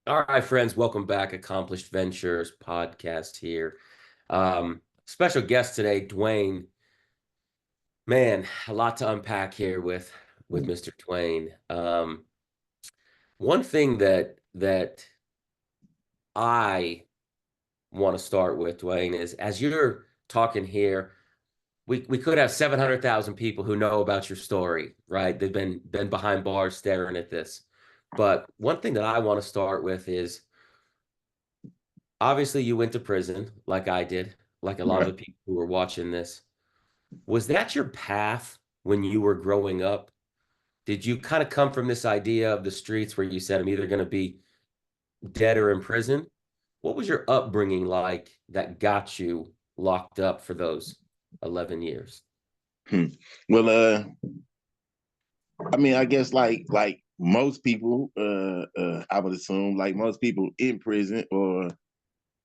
All right, friends, welcome back. Accomplished Ventures podcast here. Special guest today, Duane. Man, a lot to unpack here with Mr. Duane. One thing that I want to start with, Duane, is as you're talking here, we could have 700,000 people who know about your story, right? They've been behind bars staring at this. But one thing that I want to start with is obviously you went to prison like I did, like a lot of Right. the people who were watching this. Was that your path when you were growing up? Did you kind of come from this idea of the streets where you said, I'm either going to be dead or in prison? What was your upbringing like that got you locked up for those 11 years? Hmm. Well, I mean, I guess like most people, I would assume like most people in prison, or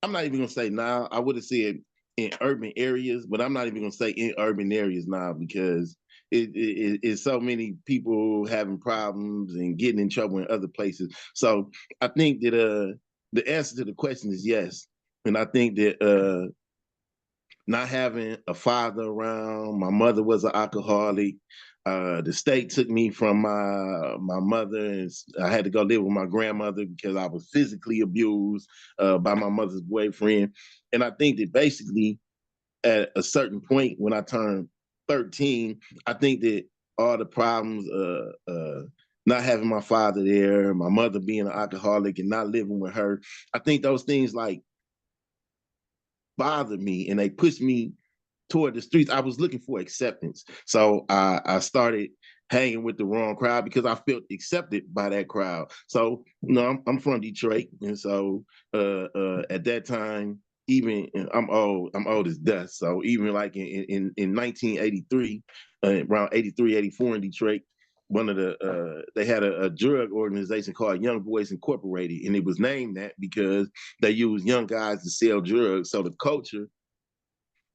I'm not even gonna say now. I would have said in urban areas, but I'm not even gonna say in urban areas now because it's so many people having problems and getting in trouble in other places. So I think that the answer to the question is yes, and I think that not having a father around. My mother was an alcoholic. The state took me from my mother, and I had to go live with my grandmother because I was physically abused by my mother's boyfriend. And I think that basically at a certain point when I turned 13, I think that all the problems, not having my father there, my mother being an alcoholic and not living with her, I think those things like bothered me and they pushed me toward the streets. I was looking for acceptance. So I started hanging with the wrong crowd because I felt accepted by that crowd. So, I'm from Detroit. And so at that time, even I'm old as dust. So even like in 1983, around 83, 84 in Detroit, one of they had a drug organization called Young Boys Incorporated, and it was named that because they used young guys to sell drugs. So the culture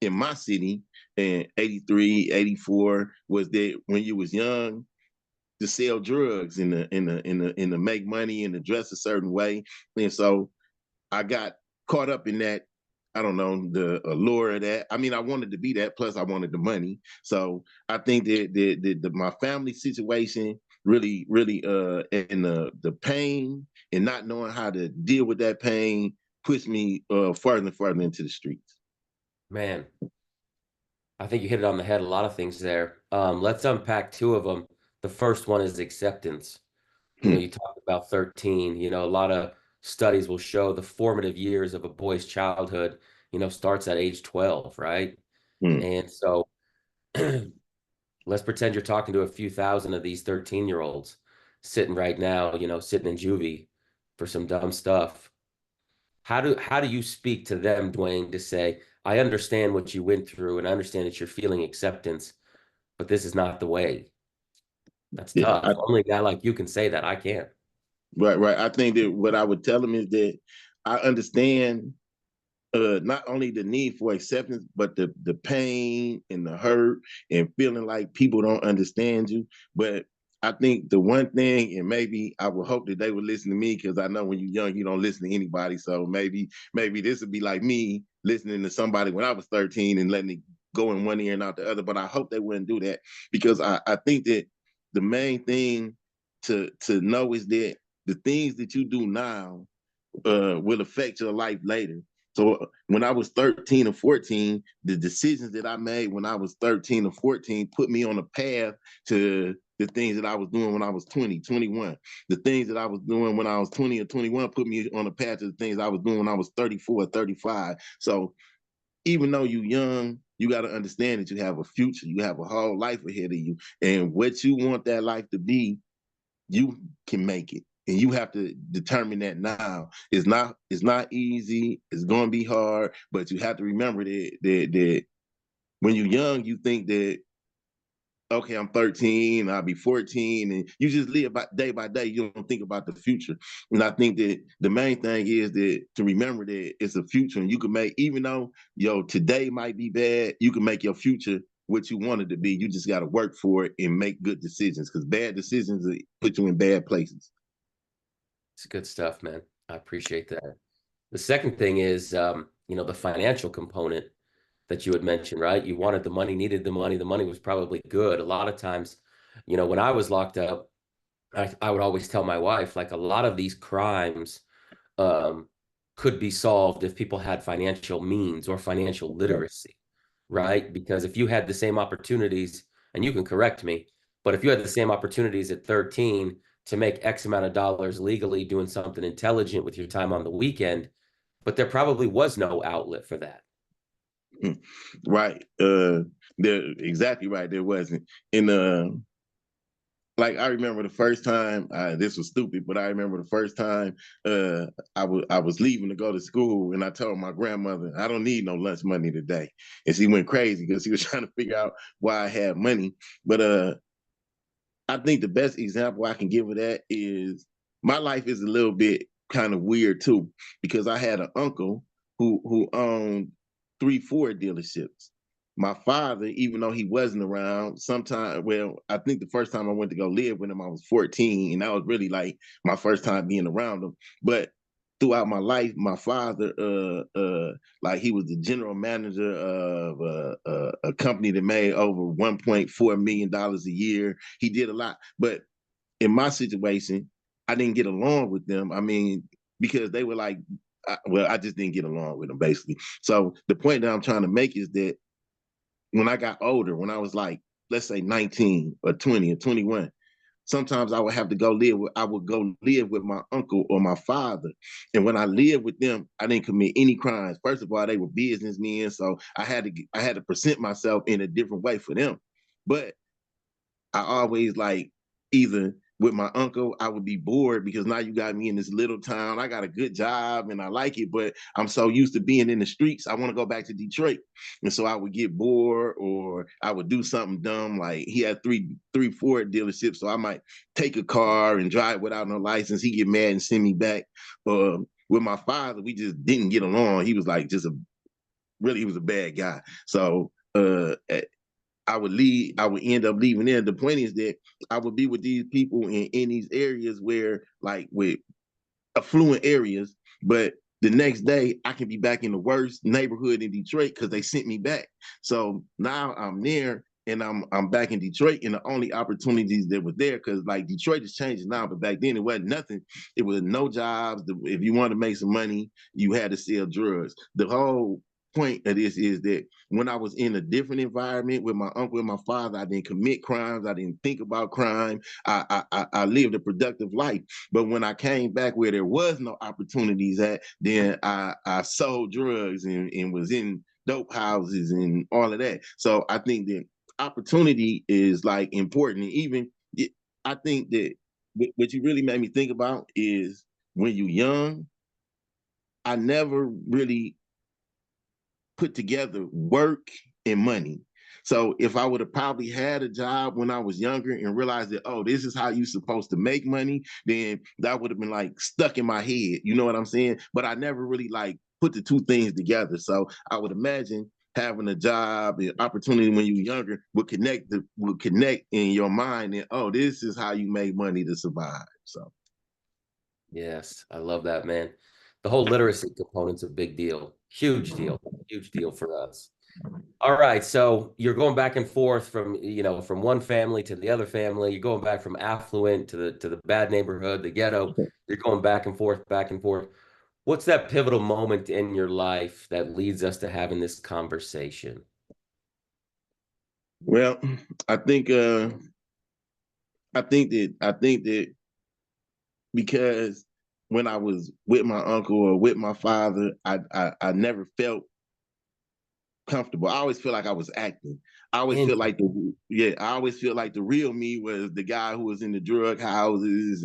in my city in 83, 84 was that when you was young to sell drugs and to make money and to dress a certain way. And so I got caught up in that. I don't know the allure of that. I mean, I wanted to be that. Plus, I wanted the money. So I think that my family situation really and the pain and not knowing how to deal with that pain pushed me further and further into the streets. Man, I think you hit it on the head, a lot of things there. Let's unpack two of them. The first one is acceptance. You talked about 13, a lot of studies will show the formative years of a boy's childhood, starts at age 12, right? Hmm. And so let's pretend you're talking to a few thousand of these 13-year-olds sitting right now, sitting in juvie for some dumb stuff. How do you speak to them, Duane, to say, I understand what you went through and I understand that you're feeling acceptance, but this is not the way. That's Yeah, tough. Only a guy like you can say that. I can't. right. I think that what I would tell them is that I understand not only the need for acceptance, but the pain and the hurt and feeling like people don't understand you. But I think the one thing, and maybe I would hope that they would listen to me because I know when you're young, you don't listen to anybody. So maybe this would be like me listening to somebody when I was 13 and letting it go in one ear and out the other. But I hope they wouldn't do that because I think that the main thing to know is that the things that you do now will affect your life later. So when I was 13 or 14, the decisions that I made when I was 13 or 14 put me on a path to the things that I was doing when I was 20, 21. The things that I was doing when I was 20 or 21 put me on a path to the things I was doing when I was 34 or 35. So even though you're young, you got to understand that you have a future. You have a whole life ahead of you. And what you want that life to be, you can make it. And you have to determine that now. It's not easy. It's gonna be hard, but you have to remember that when you're young, you think that okay, I'm 13, I'll be 14, and you just live by day. You don't think about the future. And I think that the main thing is that to remember that it's a future, and you can make even though today might be bad, you can make your future what you want it to be. You just got to work for it and make good decisions because bad decisions put you in bad places. It's good stuff, man. I appreciate that. The second thing is, the financial component that you had mentioned, right? You wanted the money, needed the money. The money was probably good. A lot of times, when I was locked up, I would always tell my wife, like a lot of these crimes um, could be solved if people had financial means or financial Right. literacy, right? Because if you had the same opportunities, and you can correct me, but if you had the same opportunities at 13 to make X amount of dollars legally doing something intelligent with your time on the weekend, but there probably was no outlet for that. Right. They're exactly right. There wasn't. And like I remember the first time, this was stupid, but I remember the first time I was leaving to go to school, and I told my grandmother, I don't need no lunch money today. And she went crazy because she was trying to figure out why I had money. But I think the best example I can give of that is my life is a little bit kind of weird too, because I had an uncle who owned three Ford dealerships. My father, even though he wasn't around, sometime, well, I think the first time I went to go live with him, I was 14, and that was really like my first time being around him. But throughout my life, my father, like he was the general manager of a company that made over $1.4 million a year. He did a lot, but in my situation, I didn't get along with them. I mean, because they were like, well, I just didn't get along with them, basically. So the point that I'm trying to make is that when I got older, when I was like, let's say 19 or 20 or 21, sometimes I would have to go live with, I would go live with my uncle or my father. And when I lived with them, I didn't commit any crimes. First of all, they were businessmen, so I had to present myself in a different way for them. But I always like either with my uncle, I would be bored because now you got me in this little town. I got a good job and I like it, but I'm so used to being in the streets. I want to go back to Detroit. And so I would get bored or I would do something dumb. Like he had three Ford dealerships. So I might take a car and drive without no license. He get mad and send me back. With my father, we just didn't get along. He was like he was a bad guy. So I would leave, I would end up leaving there. The point is that I would be with these people in these areas where, like, with affluent areas, but the next day I can be back in the worst neighborhood in Detroit because they sent me back. So now I'm there and I'm back in Detroit, and the only opportunities that were there, because like Detroit is changing now, but back then it wasn't nothing. It was no jobs. If you wanted to make some money, you had to sell drugs. The whole point of this is that when I was in a different environment with my uncle and my father, I didn't commit crimes. I didn't think about crime. I lived a productive life. But when I came back where there was no opportunities at, then I sold drugs and was in dope houses and all of that. So I think that opportunity is like important. And even I think that what you really made me think about is when you're young, I never really put together work and money. So if I would have probably had a job when I was younger and realized that, oh, this is how you're supposed to make money, then that would have been like stuck in my head. You know what I'm saying? But I never really like put the two things together. So I would imagine having a job and opportunity when you're younger would connect in your mind and, oh, this is how you make money to survive. So Yes, I love that, man. The whole literacy component's a big deal. Huge deal for us. All right, so you're going back and forth from one family to the other family. You're going back from affluent to the bad neighborhood, the ghetto. You're going back and forth, back and forth. What's that pivotal moment in your life that leads us to having this conversation? well, I think I think that because when I was with my uncle or with my father, I never felt comfortable. I always feel like I was acting. I always feel Interesting. like I always feel like the real me was the guy who was in the drug houses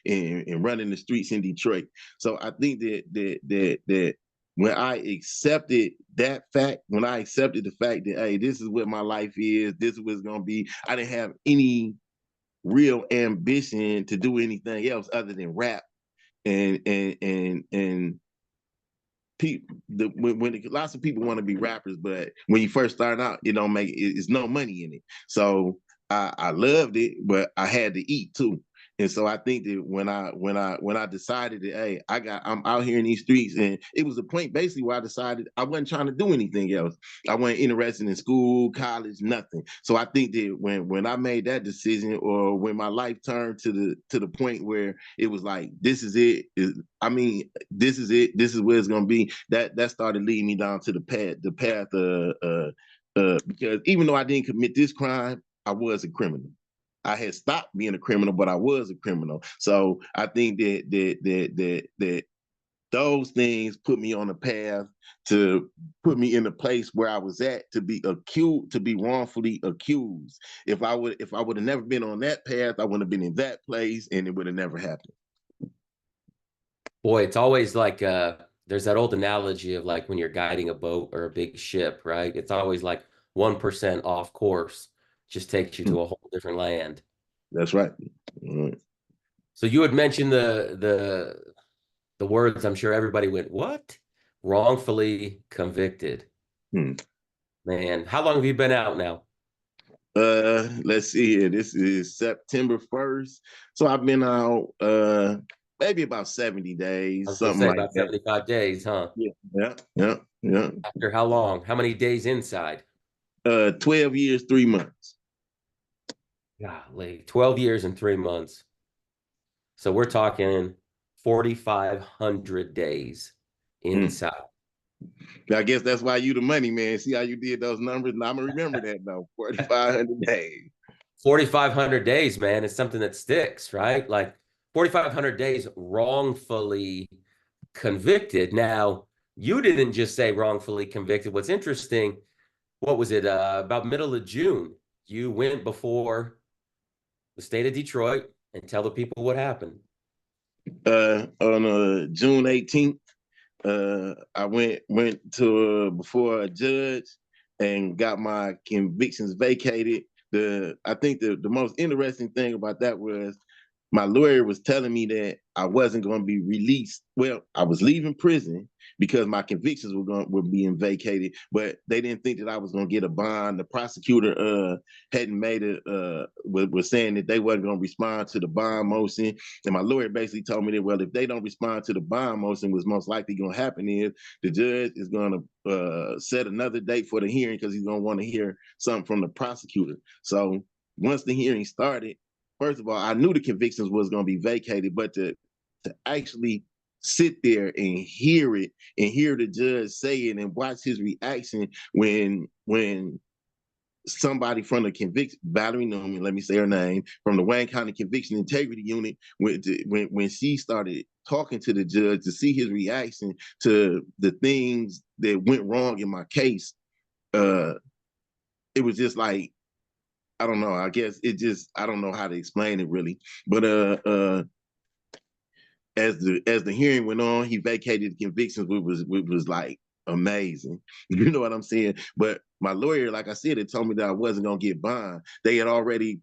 and running the streets in Detroit. So I think that when I accepted that fact, when I accepted the fact that hey, this is what my life is, this is what it's gonna be, I didn't have any real ambition to do anything else other than rap and people when lots of people want to be rappers, but when you first start out, it's no money in it. So I loved it, but I had to eat too. And so I think that when I decided that, hey, I'm out here in these streets, and it was the point basically where I decided I wasn't trying to do anything else. I wasn't interested in school, college, nothing. So I think that when I made that decision, or when my life turned to the point where it was like, this is it. This is it. This is where it's gonna be. That started leading me down to the path because even though I didn't commit this crime, I was a criminal. I had stopped being a criminal, but I was a criminal. So I think that those things put me on a path to put me in a place where I was at, to be accused, to be wrongfully accused. If I would have never been on that path, I would have been in that place, and it would have never happened. Boy, it's always like there's that old analogy of like when you're guiding a boat or a big ship, right? It's always like 1% off course just takes you to a whole different land. That's right. Mm. So you had mentioned the words, I'm sure everybody went, what? Wrongfully convicted. Hmm. Man, how long have you been out now? Let's see here. This is September 1st. So I've been out maybe about 70 I days, was gonna something say like about that. 75 days, huh? Yeah, yeah, yeah, yeah. After how long? How many days inside? 12 years, 3 months. Golly, 12 years and 3 months. So we're talking 4,500 days Hmm. inside. I guess that's why you the money man. See how you did those numbers? And I'm gonna remember that though. 4,500 days. 4,500 days, man, is something that sticks, right? Like 4,500 days wrongfully convicted. Now, you didn't just say wrongfully convicted. What's interesting, what was it? About middle of June, you went before the state of Detroit and tell the people what happened. On June 18th, I went to before a judge and got my convictions vacated. I think the most interesting thing about that was my lawyer was telling me that I wasn't going to be released. Well, I was leaving prison because my convictions were being vacated, but they didn't think that I was going to get a bond. The prosecutor hadn't made it. Was saying that they wasn't going to respond to the bond motion, and my lawyer basically told me that, well, if they don't respond to the bond motion, what's most likely going to happen is the judge is going to set another date for the hearing because he's going to want to hear something from the prosecutor. So once the hearing started, first of all, I knew the convictions was going to be vacated, but to actually sit there and hear it and hear the judge say it and watch his reaction when somebody from the conviction, Valerie Newman, let me say her name, from the Wayne County Conviction Integrity Unit, when she started talking to the judge, to see his reaction to the things that went wrong in my case, it was just like, I don't know. I guess I don't know how to explain it really. But as the hearing went on, he vacated the convictions, which was like amazing. You know what I'm saying? But my lawyer, like I said, it told me that I wasn't gonna get bond. They had already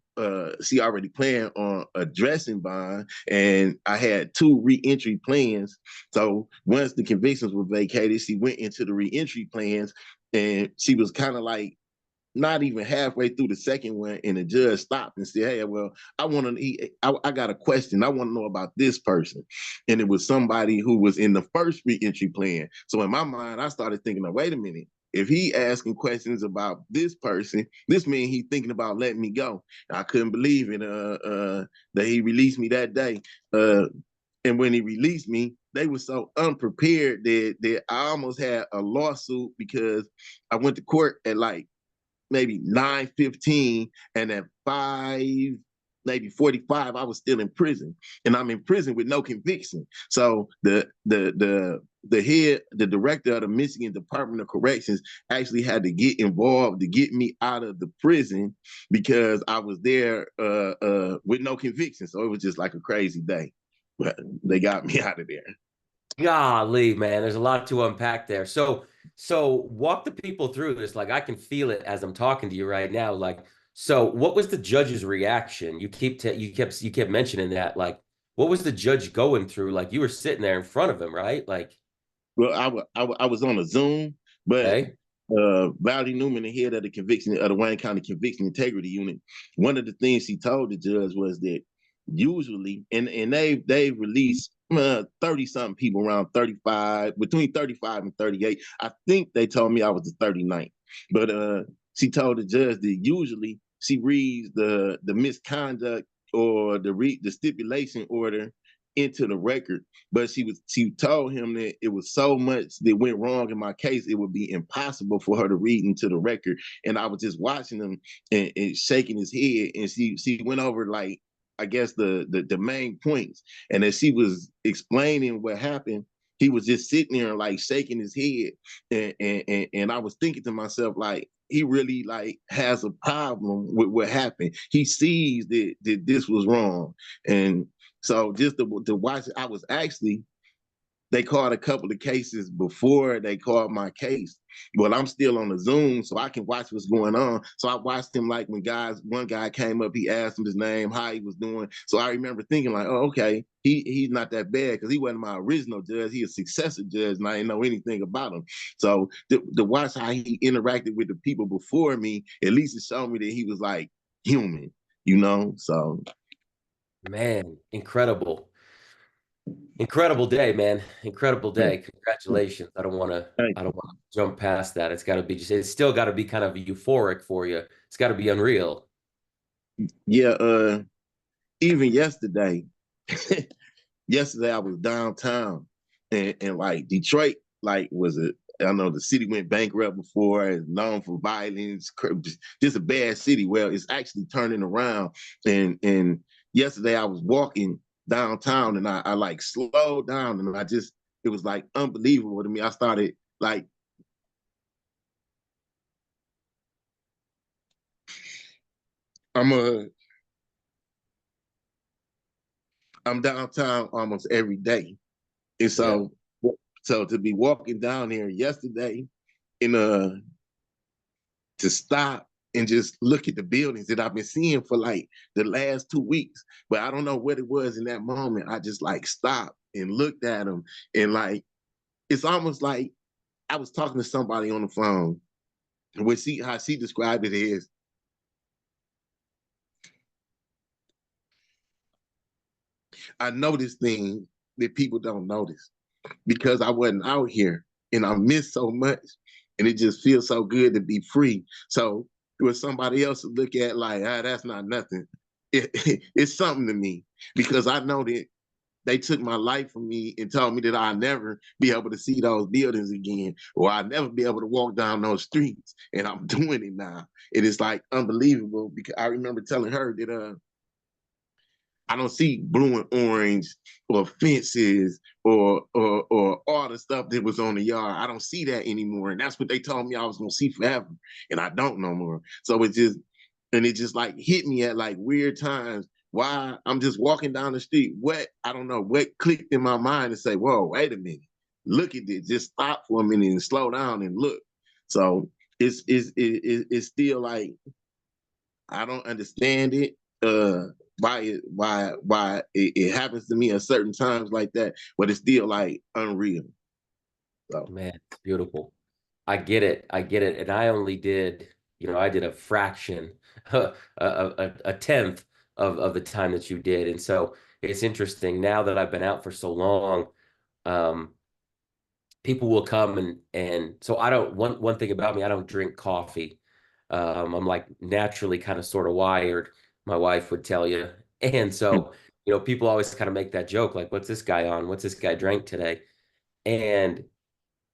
she already planned on addressing bond, and I had two reentry plans. So once the convictions were vacated, she went into the reentry plans, and she was kind of like not even halfway through the second one, and the judge stopped and said, "Hey, well, I got a question. I want to know about this person," and it was somebody who was in the first reentry plan. So in my mind, I started thinking, "Oh, wait a minute. If he asking questions about this person, this means he's thinking about letting me go." I couldn't believe it that he released me that day. And when he released me, they were so unprepared that I almost had a lawsuit because I went to court at like maybe 9:15, and at 5, maybe 45, I was still in prison, and I'm in prison with no conviction. So the director of the Michigan Department of Corrections actually had to get involved to get me out of the prison because I was there with no conviction. So it was just like a crazy day, but they got me out of there. Golly, man, there's a lot to unpack there. So walk the people through this. Like I can feel it as I'm talking to you right now. Like, so what was the judge's reaction? You kept mentioning that. Like, what was the judge going through? Like you were sitting there in front of him, right? Like, Well, I was on a Zoom, but okay, Valerie Newman, the head of the Wayne County Conviction Integrity Unit, one of the things she told the judge was that usually, and they release 30 something people around 35, between 35 and 38. I think they told me I was the 39th, but she told the judge that usually she reads the misconduct or the stipulation order into the record, but she told him that it was so much that went wrong in my case, it would be impossible for her to read into the record. And I was just watching him and shaking his head, and she went over like, I guess the main points. And as she was explaining what happened, he was just sitting there like shaking his head. And I was thinking to myself, like, he really like has a problem with what happened. He sees that this was wrong. And so just to watch, I was actually, they called a couple of cases before they called my case. But I'm still on the Zoom, so I can watch what's going on. So I watched him, like when one guy came up, he asked him his name, how he was doing. So I remember thinking like, oh, okay, he's not that bad, because he wasn't my original judge. He a successor judge, and I didn't know anything about him. So to watch how he interacted with the people before me, at least it showed me that he was like human, you know? So Man, incredible. Incredible day, man. Incredible day. Congratulations. I don't want to jump past that. It's got to be just, it's still got to be kind of euphoric for you. It's got to be unreal. yeah, even yesterday, yesterday I was downtown, and like Detroit, like was a, I know the city went bankrupt before, it's known for violence, just a bad city. Well, it's actually turning around. And yesterday I was walking downtown, and I like slowed down, and I just, it was like unbelievable to me. I started like, I'm a I'm downtown almost every day. And Yeah. so to be walking down here yesterday, in to stop and just look at the buildings that I've been seeing for like the last 2 weeks. But I don't know what it was in that moment. I just like stopped and looked at them, and like, it's almost like I was talking to somebody on the phone. What she how she described it is, I noticed things that people don't notice because I wasn't out here, and I miss so much, and it just feels so good to be free. So with somebody else to look at like, ah, that's not nothing, it's something to me, because I know that they took my life from me and told me that I'll never be able to see those buildings again, or I'll never be able to walk down those streets. And I'm doing it now. It is like unbelievable, because I remember telling her that I don't see blue and orange or fences or all the stuff that was on the yard. I don't see that anymore. And that's what they told me I was gonna see forever. And I don't no more. So it just like hit me at like weird times. Why I'm just walking down the street. What, I don't know what clicked in my mind to say, whoa, wait a minute. Look at this. Just stop for a minute and slow down and look. So it's still like, I don't understand it. Why it happens to me at certain times like that, but it's still like unreal. So Man, it's beautiful. I get it. I get it. And I only did, I did a fraction, a tenth of the time that you did. And so it's interesting now that I've been out for so long, um, people will come and so I don't, one thing about me, I don't drink coffee. I'm like naturally kind of sort of wired, my wife would tell you. And so, people always kind of make that joke, like, what's this guy on? What's this guy drank today? And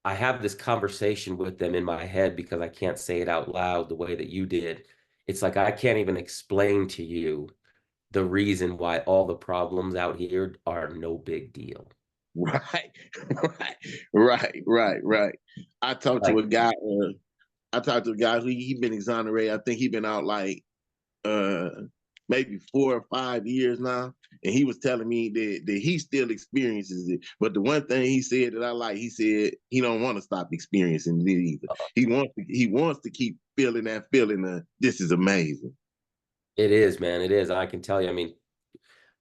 I have this conversation with them in my head because I can't say it out loud the way that you did. It's like I can't even explain to you the reason why all the problems out here are no big deal. right, right. I talked to Like, a guy. I talked to a guy who he been exonerated. I think he been out like uh maybe 4 or 5 years now, and he was telling me that he still experiences it. But the one thing he said that I like, he said he don't want to stop experiencing it either. He wants to keep feeling that feeling of this is amazing. it is, man. It is. I can tell you. I mean,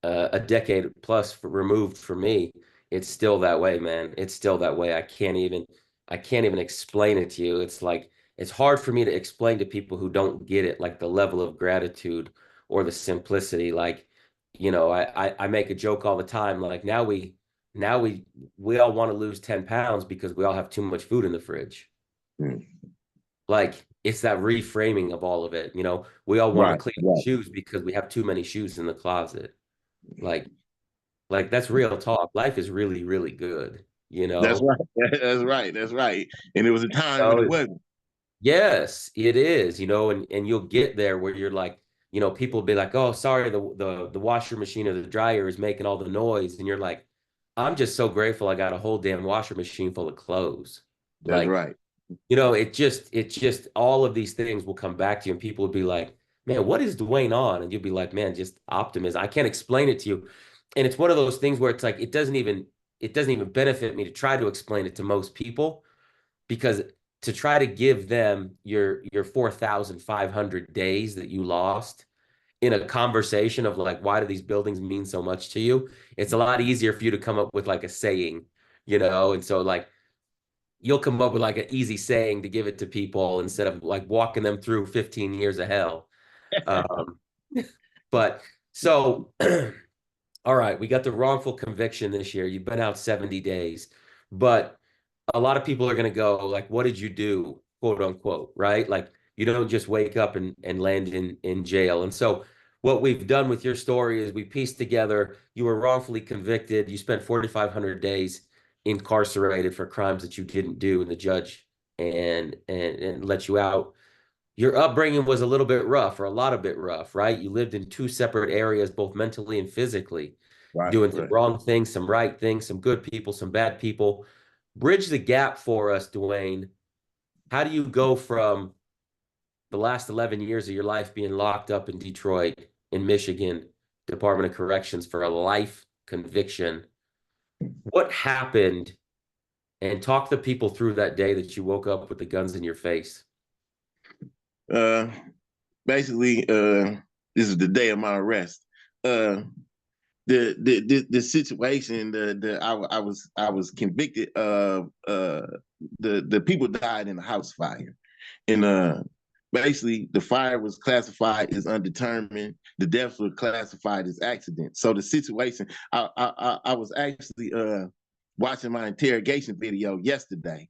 a decade plus removed for me, it's still that way, man. It's still that way. I can't even explain it to you. It's like, it's hard for me to explain to people who don't get it, like the level of gratitude or the simplicity. Like, I make a joke all the time. Like now we all want to lose 10 pounds because we all have too much food in the fridge. Mm. Like it's that reframing of all of it. We all want to Right, clean right. shoes because we have too many shoes in the closet. Like, like that's real talk. Life is really, really good, you That's know? right. That's right. That's right. And it was a time when it Oh, wasn't. yes, it is, and you'll get there where you're like, people be like, "Oh, sorry, the washer machine or the dryer is making all the noise." And you're like, "I'm just so grateful I got a whole damn washer machine full of clothes." That's Like, right. it just all of these things will come back to you and people will be like, "Man, what is Duane on?" And you'll be like, "Man, just optimism. I can't explain it to you." And it's one of those things where it's like it doesn't even benefit me to try to explain it to most people because to try to give them your 4,500 days that you lost in a conversation of like why do these buildings mean so much to you, it's a lot easier for you to come up with like a saying, and so like you'll come up with like an easy saying to give it to people instead of like walking them through 15 years of hell. um but so all right, we got the wrongful conviction this year. You've been out 70 days, but a lot of people are going to go like, what did you do, quote unquote, right? Like you don't just wake up and land in jail. And so what we've done with your story is we pieced together, you were wrongfully convicted. You spent 4,500 days incarcerated for crimes that you didn't do, and the judge and let you out. Your upbringing was a little bit rough or a lot of bit rough, right? You lived in two separate areas, both mentally and physically, Right, doing some right. wrong things, some right things, some good people, some bad people. Bridge the gap for us, Duane. How do you go from the last 11 years of your life being locked up in Detroit, in Michigan, Department of Corrections for a life conviction? What happened? And talk the people through that day that you woke up with the guns in your face. Uh, basically, this is the day of my arrest. Uh, the situation, I was convicted of, the people died in a house fire, and basically the fire was classified as undetermined. The deaths were classified as accidents. So the situation, I was actually watching my interrogation video yesterday.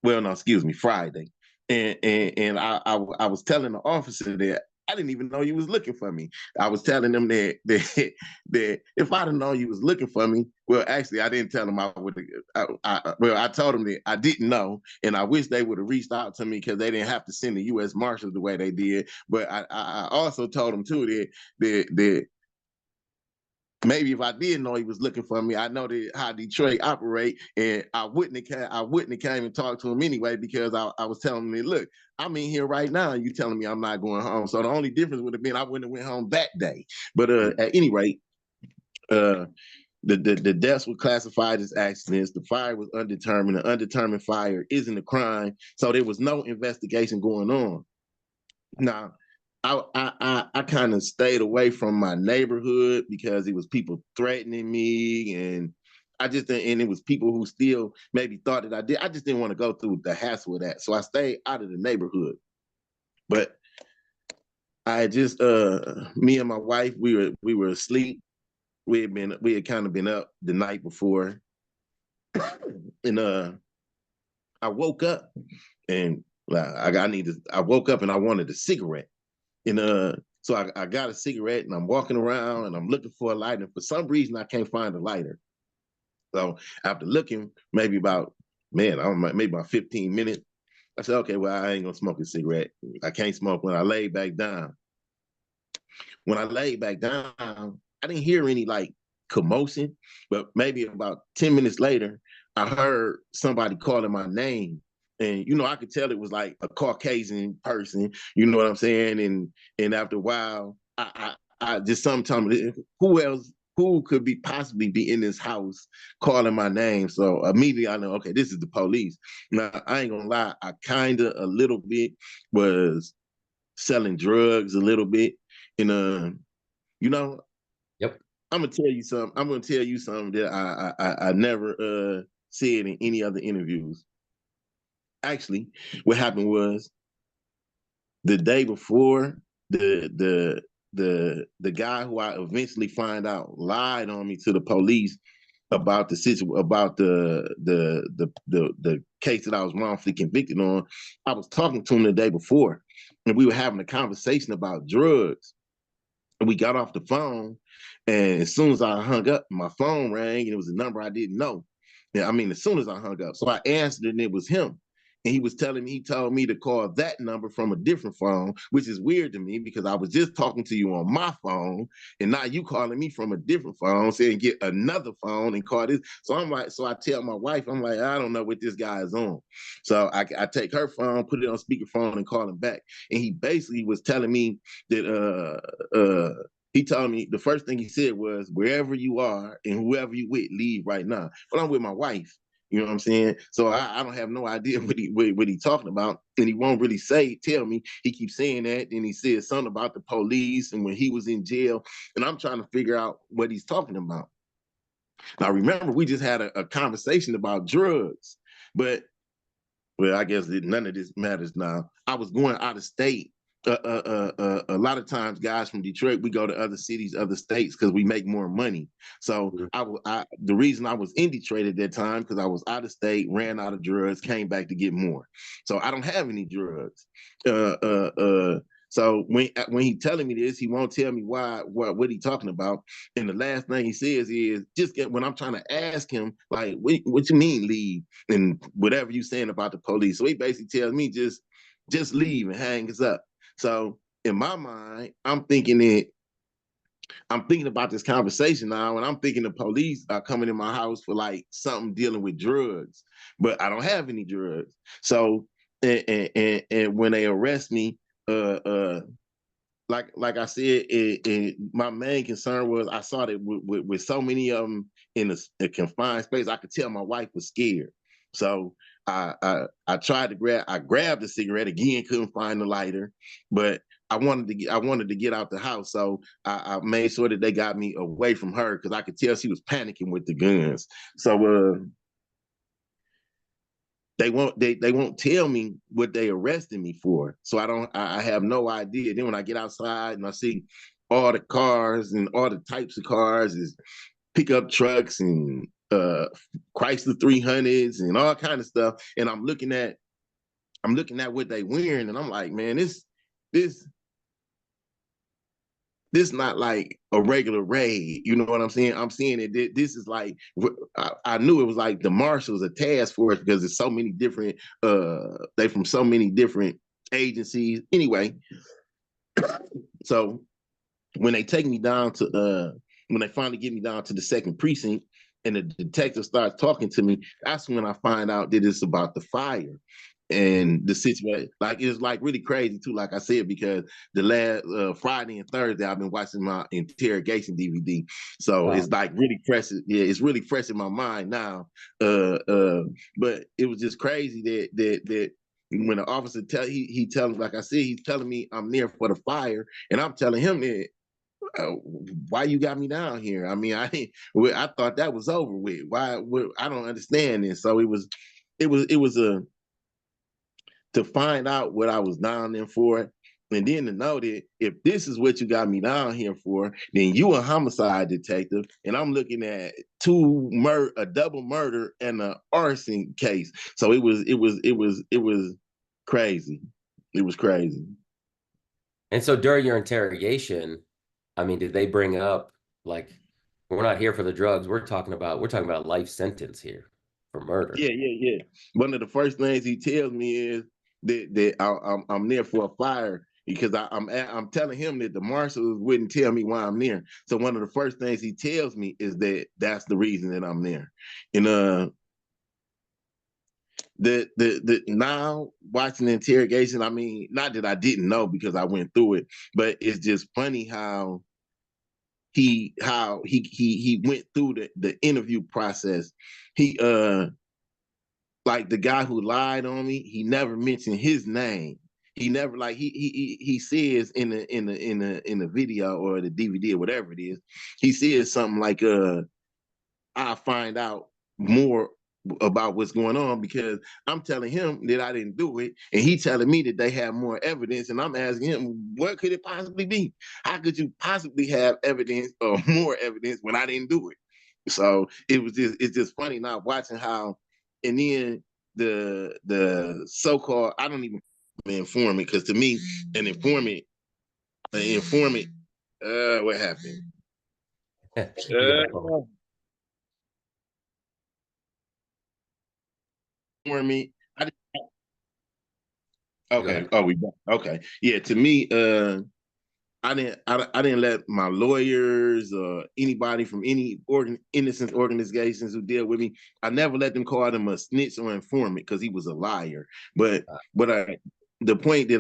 Well, no, excuse me, Friday, and I was telling the officer that I didn't even know you was looking for me. I was telling them that if I'd have known you was looking for me, well, actually, I didn't tell them I would. Well, I told them that I didn't know, and I wish they would have reached out to me because they didn't have to send the U.S. Marshals the way they did. But I also told them too that maybe if I did know he was looking for me, I know that how Detroit operate, and I wouldn't have came and talked to him anyway because I was telling him, look, I'm in here right now, and you telling me I'm not going home. So the only difference would have been I wouldn't have went home that day. But at any rate, uh, the deaths were classified as accidents. The fire was undetermined. An undetermined fire isn't a crime, so there was no investigation going on. Now, I kind of stayed away from my neighborhood because it was people threatening me, and I just didn't, and it was people who still maybe thought that I did. I just didn't want to go through the hassle of that, so I stayed out of the neighborhood. But I just me and my wife, we were asleep. We had kind of been up the night before, and I woke up and like I woke up and I wanted a cigarette. And so I got a cigarette and I'm walking around and I'm looking for a lighter. And for some reason, I can't find a lighter. So after looking maybe about, man, I don't know, maybe about 15 minutes, I said, okay, well, I ain't gonna smoke a cigarette. I can't smoke. When I laid back down. When I laid back down, I didn't hear any like commotion, but maybe about 10 minutes later, I heard somebody calling my name. And I could tell it was like a Caucasian person, you know what I'm saying? And after a while, I just sometimes who else who could be possibly be in this house calling my name. So immediately I know, okay, this is the police. Now I ain't gonna lie, I kinda a little bit was selling drugs a little bit. And you know, Yep. I'm gonna tell you something. I'm gonna tell you something that I never said in any other interviews. Actually, what happened was the day before the the guy who I eventually find out lied on me to the police about the situation, about the case that I was wrongfully convicted on. I was talking to him the day before, and we were having a conversation about drugs. And we got off the phone, and as soon as I hung up, my phone rang, and it was a number I didn't know. Yeah, I mean, as soon as I hung up, so I answered, and it was him. And he was telling me, he told me to call that number from a different phone, which is weird to me because I was just talking to you on my phone, and now you calling me from a different phone, saying get another phone and call this. So I'm like, so I tell my wife, I'm like, I don't know what this guy is on. So I take her phone, put it on speakerphone, and call him back. And he basically was telling me that he told me the first thing he said was, wherever you are and whoever you with, leave right now. But I'm with my wife. You know what I'm saying? So I don't have no idea what he talking about. And he won't really tell me. He keeps saying that. And he said something about the police and when he was in jail. And I'm trying to figure out what he's talking about. Now, remember, we just had a conversation about drugs. But, well, I guess none of this matters now. I was going out of state. A lot of times, guys from Detroit, we go to other cities, other states because we make more money. So the reason I was in Detroit at that time because I was out of state, ran out of drugs, came back to get more. So I don't have any drugs. So when he telling me this, he won't tell me what he talking about. And the last thing he says is when I'm trying to ask him like, what you mean leave and whatever you saying about the police. So he basically tells me just leave and hang us up. So in my mind, I'm thinking about this conversation now, and I'm thinking the police are coming in my house for like something dealing with drugs, but I don't have any drugs. So and when they arrest me, like I said, my main concern was I saw that with so many of them in a confined space, I could tell my wife was scared. So I tried to grabbed the cigarette again, couldn't find the lighter, but I wanted to get out the house. So I made sure that they got me away from her because I could tell she was panicking with the guns. So they won't tell me what they arrested me for. So I have no idea. Then when I get outside and I see all the cars and all the types of cars is pickup trucks and Chrysler 300s and all kind of stuff. And I'm looking at what they wearing and I'm like, man, this not like a regular raid. You know what I'm saying? I'm seeing it. This is like, I knew it was like the marshals, a task force, because there's so many different, they from so many different agencies. Anyway, so when they take me down to, when they finally get me down to the second precinct and the detective starts talking to me, that's when I find out that it's about the fire. And the situation, like it's like really crazy too. Like I said, because the last Friday and Thursday, I've been watching my interrogation DVD, so Wow. it's like really fresh. Yeah, it's really fresh in my mind now. But it was just crazy that when the officer he tells, like I said, he's telling me I'm there for the fire, and I'm telling him that why you got me down here? I mean, I thought that was over with. Why? I don't understand this. So it was a to find out what I was down there for, and then to know that if this is what you got me down here for, then you a homicide detective, and I'm looking at a double murder and an arson case. So it was crazy. It was crazy. And so during your interrogation, I mean, did they bring up like we're not here for the drugs. We're talking about life sentence here for murder. Yeah. One of the first things he tells me is that I'm there for a fire because I'm telling him that the marshals wouldn't tell me why I'm there. So one of the first things he tells me is that that's the reason that I'm there. And the now watching the interrogation, I mean, not that I didn't know because I went through it, but it's just funny how he went through the interview process. He like the guy who lied on me, he never mentioned his name. He never like he says in the video or the DVD or whatever it is, he says something like I'll find out more about what's going on, because I'm telling him that I didn't do it, and he telling me that they have more evidence, and I'm asking him, what could it possibly be? How could you possibly have evidence or more evidence when I didn't do it? So it's just funny now watching how, and then the so-called, I don't even informant, because to me an informant, what happened? You got a phone. Informant. Go Okay. ahead. Oh, we back. Okay. Yeah. To me, I didn't let my lawyers or anybody from any innocent organizations who deal with me. I never let them call him a snitch or informant, because he was a liar. But Uh, the point that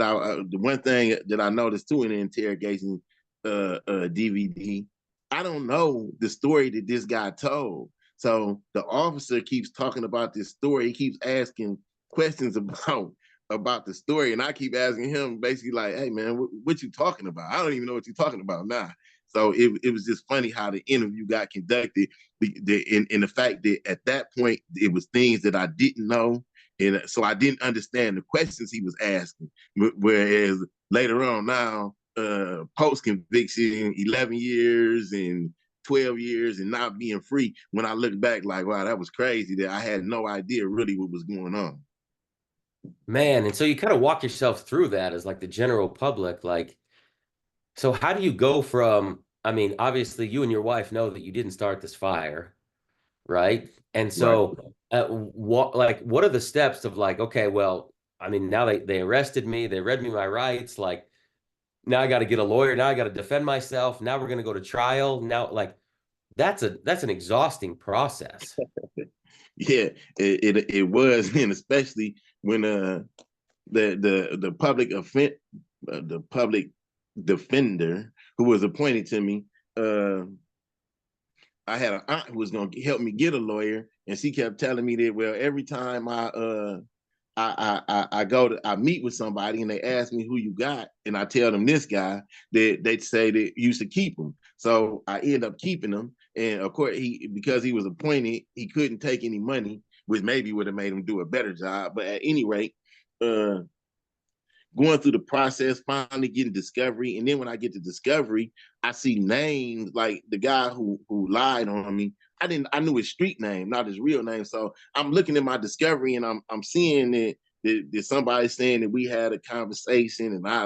the one thing that I noticed too in the interrogation DVD, I don't know the story that this guy told. So the officer keeps talking about this story. He keeps asking questions about the story, and I keep asking him basically like, "Hey man, what you talking about? I don't even know what you're talking about now." So it was just funny how the interview got conducted, in the fact that at that point it was things that I didn't know, and so I didn't understand the questions he was asking. Whereas later on now, post conviction, 11 years and 12 years and not being free, when I look back, like, wow, that was crazy, that I had no idea really what was going on. Man, and so you kind of walk yourself through that as like the general public, like, so how do you go from, I mean, obviously you and your wife know that you didn't start this fire, right? And Right. so what are the steps of like, okay, well, I mean, now they arrested me, they read me my rights, like now I got to get a lawyer, now I got to defend myself, now we're going to go to trial. Now like that's an exhausting process. Yeah, it was, and especially when the the public defender who was appointed to me, uh I had an aunt who was going to help me get a lawyer, and she kept telling me that, well, every time I go to I meet with somebody and they ask me who you got, and I tell them this guy, that they say that you should keep him. So I end up keeping him, and of course because he was appointed, he couldn't take any money, which maybe would have made him do a better job. But at any rate, uh, going through the process, finally getting discovery. And then when I get to discovery, I see names like the guy who lied on me. I knew his street name, not his real name. So I'm looking at my discovery, and I'm seeing that somebody's saying that we had a conversation, and I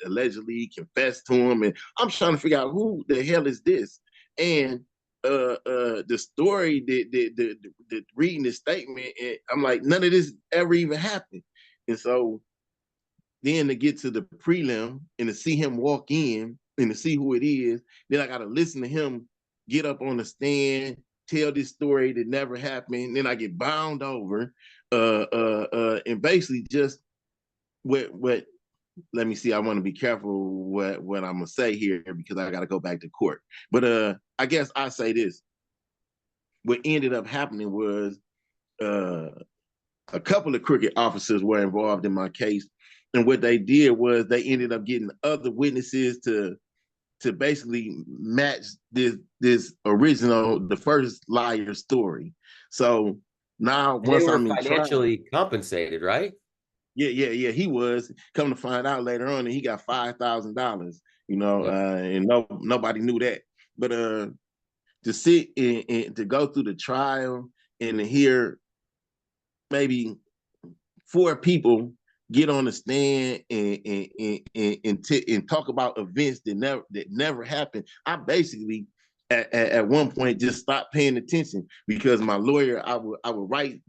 allegedly confessed to him. And I'm trying to figure out who the hell is this. And the story that reading the statement, and I'm like, none of this ever even happened. And so then to get to the prelim and to see him walk in and to see who it is, then I got to listen to him get up on the stand, tell this story that never happened. Then I get bound over, and basically just what. Let me see. I want to be careful what I'm gonna say here, because I got to go back to court. But I guess I say this. What ended up happening was, uh, a couple of cricket officers were involved in my case, and what they did was they ended up getting other witnesses to basically match this original, the first liar story. So now And they once were I'm in trial, financially compensated, right? yeah, he was. Come to find out later on that he got $5,000, Yep. and nobody knew that. But to sit and to go through the trial and to hear maybe four people get on the stand and talk about events that never happened. I basically at one point just stopped paying attention, because my lawyer, I would write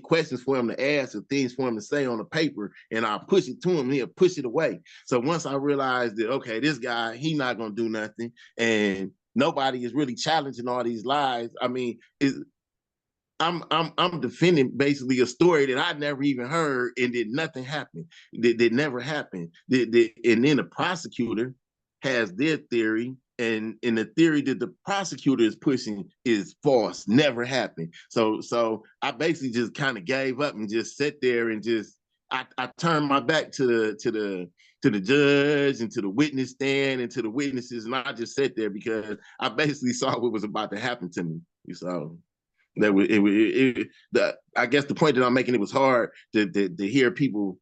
questions for him to ask, or things for him to say on the paper, and I'll push it to him, and he'll push it away. So once I realized that, okay, this guy, he not gonna do nothing, and nobody is really challenging all these lies. I mean, I'm defending basically a story that I never even heard, and that nothing happened. That never happened. And then the prosecutor has their theory, and the theory that the prosecutor is pushing is false, never happened. So I basically just kind of gave up and just sat there and just I turned my back to the judge and to the witness stand and to the witnesses, and I just sat there because I basically saw what was about to happen to me. So That was I guess the point that I'm making, it was hard to hear people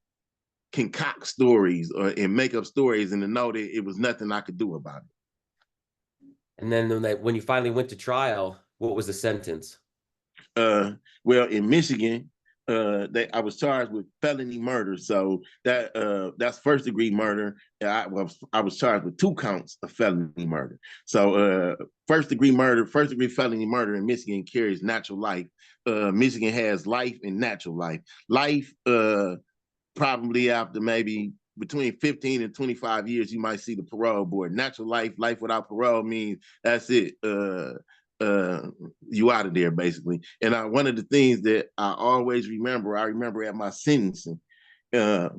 concoct stories and make up stories and to know that it was nothing I could do about it. And then when you finally went to trial, what was the sentence? Uh, well, in Michigan, I was charged with felony murder, so that's first degree murder. I was charged with 2 counts of felony murder. So first degree murder, first degree felony murder in Michigan carries natural life. Michigan has life and natural life. Life, probably after maybe between 15 and 25 years, you might see the parole board. Natural life, life without parole means that's it. You out of there basically. And one of the things that I always remember, I remember at my sentencing, uh,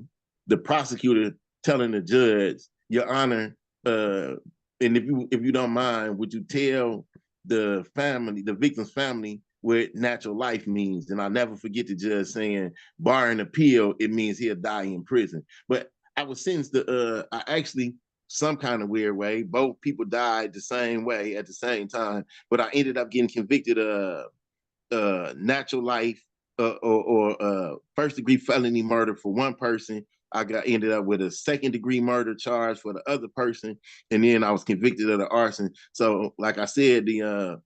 the prosecutor telling the judge, "Your Honor, and if you don't mind, would you tell the family, the victim's family, what natural life means?" And I'll never forget the judge saying, "Barring appeal, it means he'll die in prison." But I was sentenced to, I actually, some kind of weird way, both people died the same way at the same time, but I ended up getting convicted of natural life or first degree felony murder for one person. I ended up with a second degree murder charge for the other person, and then I was convicted of the arson. So, like I said, the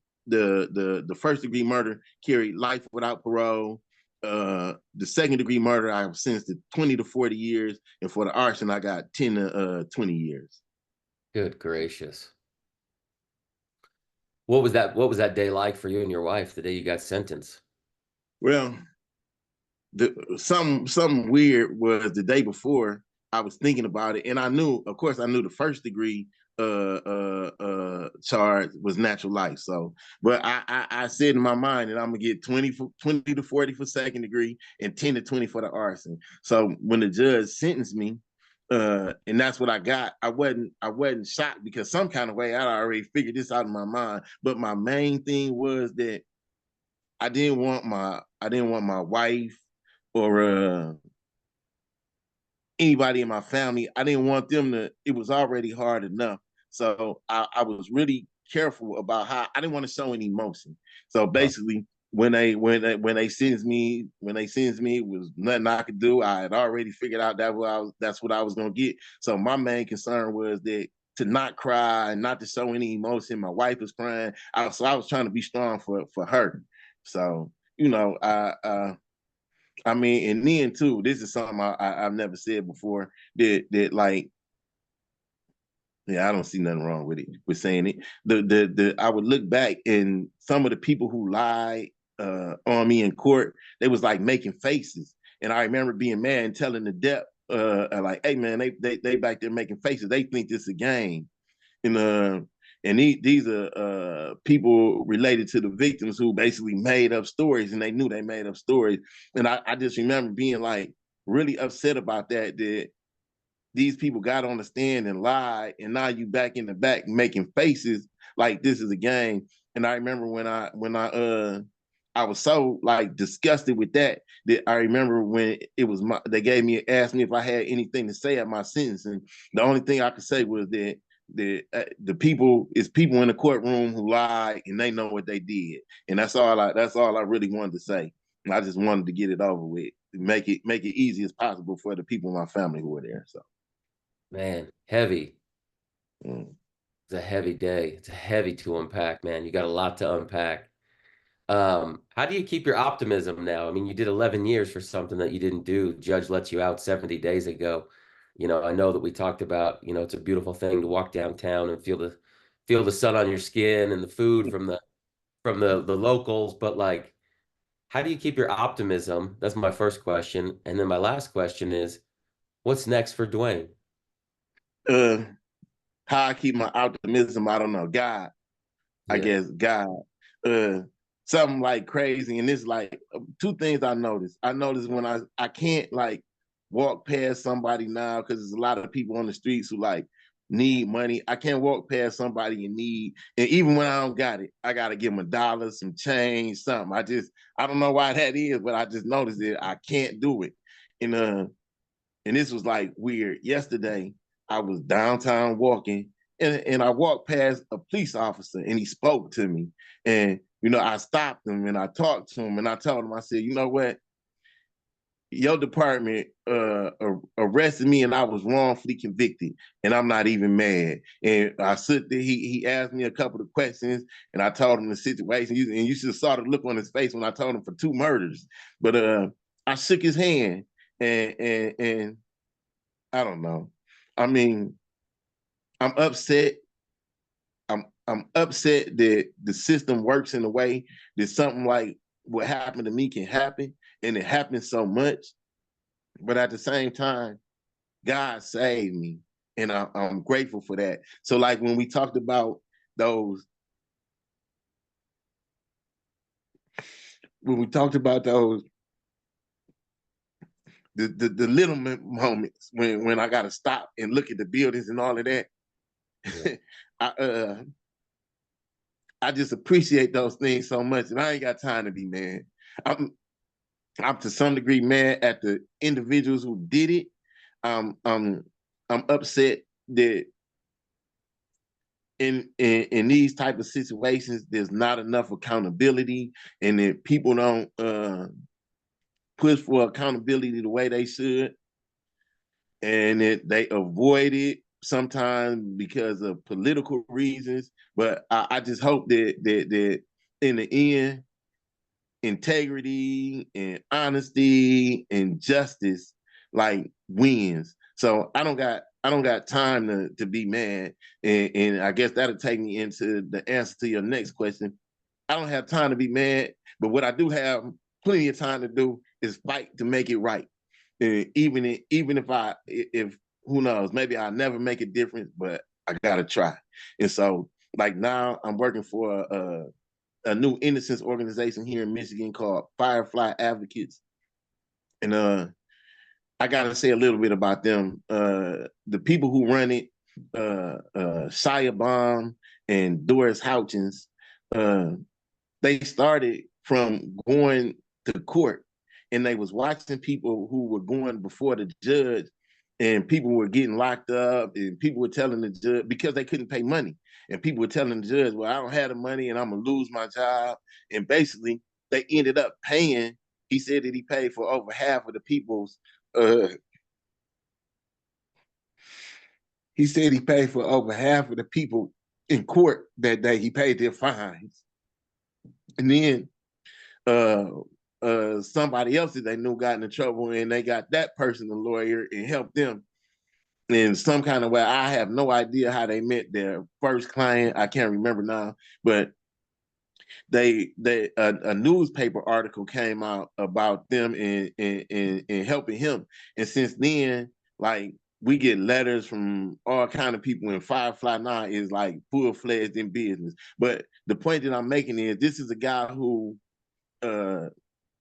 first degree murder carried life without parole. The second degree murder, I was sentenced to 20 to 40 years, and for the arson, I got 10 to 20 years. Good gracious. What was that day like for you and your wife the day you got sentenced? Well, something weird was the day before I was thinking about it, and I knew, of course, I knew the first degree charge was natural life. So, but I said in my mind that I'm gonna get 20 to 40 for second degree and 10 to 20 for the arson. So when the judge sentenced me, and that's what I got, I wasn't shocked because some kind of way I already figured this out in my mind. But my main thing was that I didn't want my wife or anybody in my family. I didn't want them to. It was already hard enough, so I was really careful about how I didn't want to show any emotion. So basically, when they sentenced me, it was nothing I could do. I had already figured out that's what I was gonna get. So my main concern was that to not cry and not to show any emotion. My wife was crying, so I was trying to be strong for her. So I mean, and then too, this is something I've never said before. That like, yeah, I don't see nothing wrong with it with saying it. The I would look back and some of the people who lied on me in court, they was like making faces, and I remember being mad and telling the dep like, "Hey man, they back there making faces. They think this is a game." And these are people related to the victims who basically made up stories, and they knew they made up stories. And I just remember being like really upset about that these people got on the stand and lied, and now you back in the back making faces like this is a game. And I remember when I was so like disgusted with that I remember when it was they asked me if I had anything to say at my sentence, and the only thing I could say was that the people in the courtroom who lied and they know what they did, and that's all I really wanted to say. And I just wanted to get it over with, make it easy as possible for the people in my family who were there. So, Man, heavy. mm. It's a heavy day. It's heavy to unpack, man. You got a lot to unpack. How do you keep your optimism now? I mean, you did 11 years for something that you didn't do. Judge lets you out 70 days ago. I know that we talked about, it's a beautiful thing to walk downtown and feel the sun on your skin and the food from the locals, but like, how do you keep your optimism? That's my first question. And then my last question is, what's next for Duane? uh, how I keep my optimism, I don't know. God, I Yeah. guess God. Uh, Something like crazy, and it's like two things I noticed. I noticed when I can't like walk past somebody now because there's a lot of people on the streets who like need money. I can't walk past somebody in need, and even when I don't got it, I gotta give them $1, some change, something. I don't know why that is, but I just noticed that I can't do it. And this was like weird. Yesterday, I was downtown walking, and I walked past a police officer, and he spoke to me, and I stopped him and I talked to him and I told him, I said, you know what? Your department arrested me and I was wrongfully convicted and I'm not even mad. And I stood there, he asked me a couple of questions and I told him the situation. And you should have saw the look on his face when I told him for 2 murders. But I shook his hand and I don't know. I mean, I'm upset. I'm upset that the system works in a way that something like what happened to me can happen, and it happens so much. But at the same time, God saved me, and I'm grateful for that. So, like when we talked about those, when we talked about those, the little moments when I got to stop and look at the buildings and all of that, Yeah. I I just appreciate those things so much, and I ain't got time to be mad. I'm I'm to some degree mad at the individuals who did it. Um, um, I'm upset that in these type of situations, there's not enough accountability, and that people don't push for accountability the way they should, and that they avoid it sometimes because of political reasons. But I just hope that in the end, integrity and honesty and justice like wins. So I don't got time to be mad. And I guess that'll take me into the answer to your next question. I don't have time to be mad, but what I do have plenty of time to do is fight to make it right. Even if who knows, maybe I'll never make a difference, but I gotta try. And so like now I'm working for a new innocence organization here in Michigan called Firefly Advocates. And I gotta say a little bit about them. The people who run it, Shia Baum and Doris Houchins, uh, they started from going to court and they was watching people who were going before the judge and people were getting locked up and people were telling the judge because they couldn't pay money and people were telling the judge, well, I don't have the money and I'm gonna lose my job. And basically they ended up paying. He said that he paid for over half of the people's uh he said he paid for over half of the people in court that day. He paid their fines. And then uh somebody else that they knew got in trouble and they got that person a lawyer and helped them in some kind of way. I have no idea how they met their first client. I can't remember now, but a newspaper article came out about them and helping him. And since then, like we get letters from all kind of people, and Firefly now is like full fledged in business. But the point that I'm making is this is a guy who uh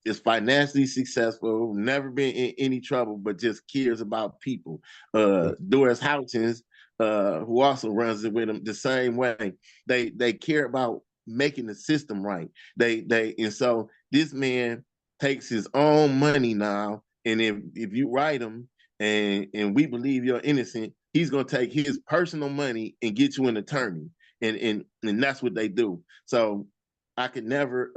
is financially successful, never been in any trouble, but just cares about people. Doris Houchins, who also runs it with him the same way. They care about making the system right. And so this man takes his own money now, and if you write him and we believe you're innocent, he's gonna take his personal money and get you an attorney. And that's what they do. So I could never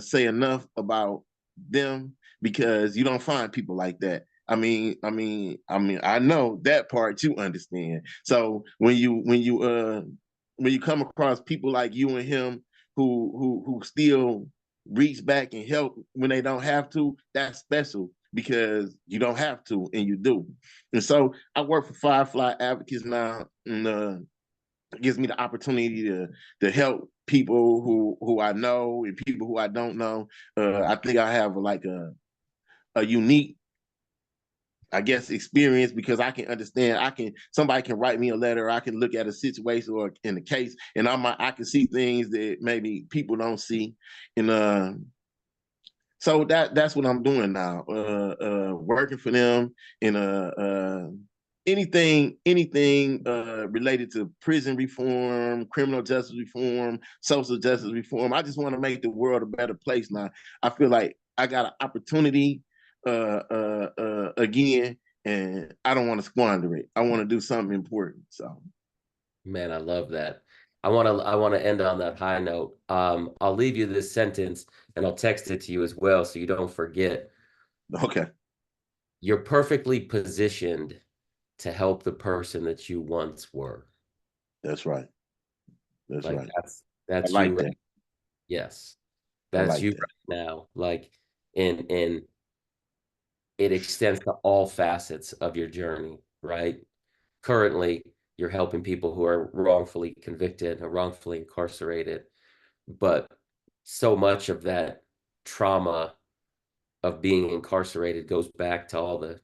say enough about them because you don't find people like that. I know that part you understand. So when you come across people like you and him who still reach back and help when they don't have to, that's special because you don't have to and you do. And so I work for Firefly Advocates now, and gives me the opportunity to help people who I know and people who I don't know. I think I have like a unique, I guess, experience because I can understand. Somebody can write me a letter. I can look at a situation or in a case, and I can see things that maybe people don't see. And so that's what I'm doing now. Working for them in anything related to prison reform, criminal justice reform, social justice reform. I just want to make the world a better place now. I feel like I got an opportunity again, and I don't want to squander it. I want to do something important. So, Man, I love that. I want to end on that high note. I'll leave you this sentence and I'll text it to you as well so you don't forget. Okay. You're perfectly positioned to help the person that you once were. That's right. That's Like right. I that's you like right. that. Yes. I That's like you that. right now. Like and it extends to all facets of your journey, right? Currently, you're helping people who are wrongfully convicted or wrongfully incarcerated, but so much of that trauma of being incarcerated goes back to all the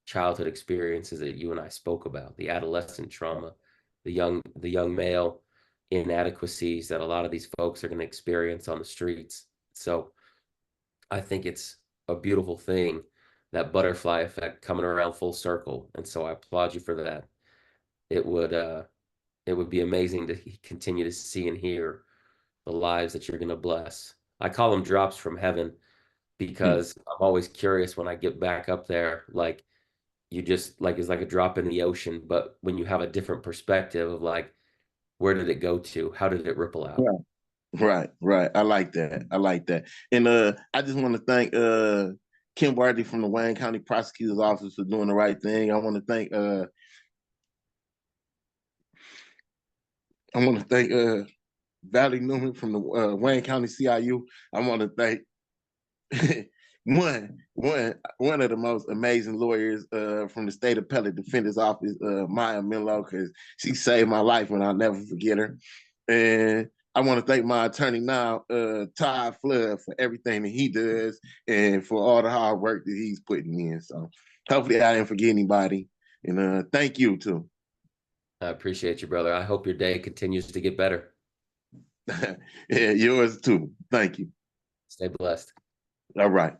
childhood experiences that you and I spoke about, the adolescent trauma, the young male inadequacies that a lot of these folks are going to experience on the streets. So I think it's a beautiful thing, that butterfly effect coming around full circle. And so I applaud you for that. It would it would be amazing to continue to see and hear the lives that you're going to bless. I call them drops from heaven Hmm. because I'm always curious when I get back up there, like you just like it's like a drop in the ocean, but when you have a different perspective of like where did it go to? How did it ripple out? Right. Right. Right. I like that. I like that. And I just want to thank Kim Barty from the Wayne County Prosecutor's Office for doing the right thing. I want to thank Valley Newman from the Wayne County CIU. I want to thank one of the most amazing lawyers from the State Appellate Defender's Office, Maya Millo, because she saved my life and I'll never forget her. And I want to thank my attorney now, Todd Flood, for everything that he does and for all the hard work that he's putting in. So hopefully I didn't forget anybody. And thank you too. I appreciate you, brother. I hope your day continues to get better. Yeah, yours too. Thank you. Stay blessed. All right.